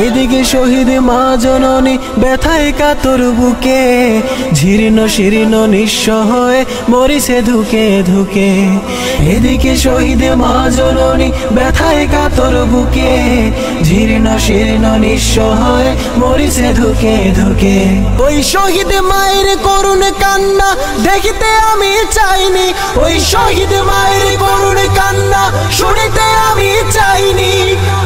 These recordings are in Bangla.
এদিকে শহীদ মা জননী ব্যথায় কাতর বুকে, জীর্ণ শীর্ণ নিঃস্ব হয়ে মরিছে ধুকে ধুকে। এদিকে শহীদ মা জননী ব্যথায় কাতর বুকে, জীর্ণ শীর্ণ নিঃস্ব হয়ে মরিছে ধুকে ধুকে। ওই শহীদ মায়ের করুণ কান্না দেখিতে আমি চাইনি, ওই শহীদ মায়ের করুণ কান্না শুনিতে আমি চাইনি।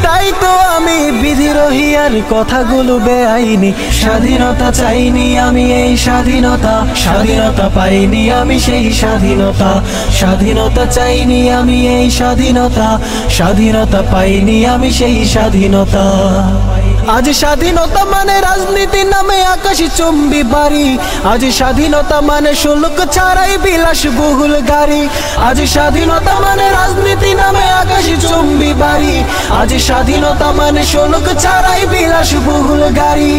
তাই তো আমি বিদ্রোহী আর কথাগুলো বেআইনি। স্বাধীনতা চাইনি আমি এই স্বাধীনতা, স্বাধীনতা পাইনি আমি সেই স্বাধীনতা। স্বাধীনতা চাইনি আমি এই স্বাধীনতা, স্বাধীনতা পাইনি আমি সেই স্বাধীনতা। আজ স্বাধীনতা মানে রাজনীতি নামে আকাশী চুম্বি বাড়ি, আজ স্বাধীনতা মানে শুল্ক ছাড়াই বিলাস বহুল গাড়ি। আজ স্বাধীনতা মানে রাজনীতি নামে আকাশী চুম্বি বাড়ি, আজ স্বাধীনতা মানে শুল্ক ছাড়াই বিলাস বহুল গাড়ি।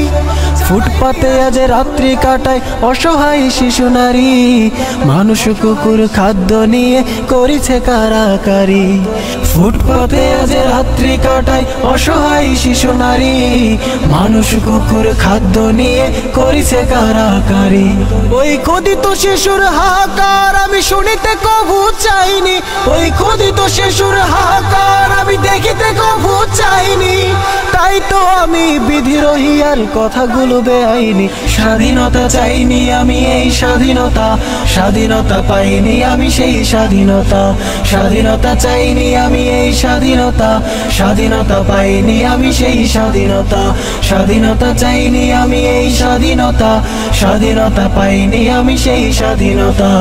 ফুটপাতে আজ রাত্রি কাটায় অসহায় শিশু নারী, মানুষ কুকুর খাদ্য নিয়ে করিছে কারাকারি। ফুটপাতে আজ রাত্রি কাটায় অসহায় শিশু নারী, মানুষ কুকুর খাদ্য নিয়ে করিছে কারাকারি। ওই খোদিত শিশুর হাহাকার আমি শুনিতে কভু চাইনি, ওই খোদিত শিশুর হাহাকার আমি দেখিতে কভু চাইনি। তাই তো আমি বিদ্রোহী আর কথাগুলো বেআইনি। স্বাধীনতা চাইনি আমি এই স্বাধীনতা, স্বাধীনতা পাইনি আমি সেই স্বাধীনতা। স্বাধীনতা চাইনি আমি এই স্বাধীনতা, স্বাধীনতা পাইনি আমি সেই স্বাধীনতা। স্বাধীনতা চাইনি আমি এই স্বাধীনতা, স্বাধীনতা পাইনি আমি সেই স্বাধীনতা।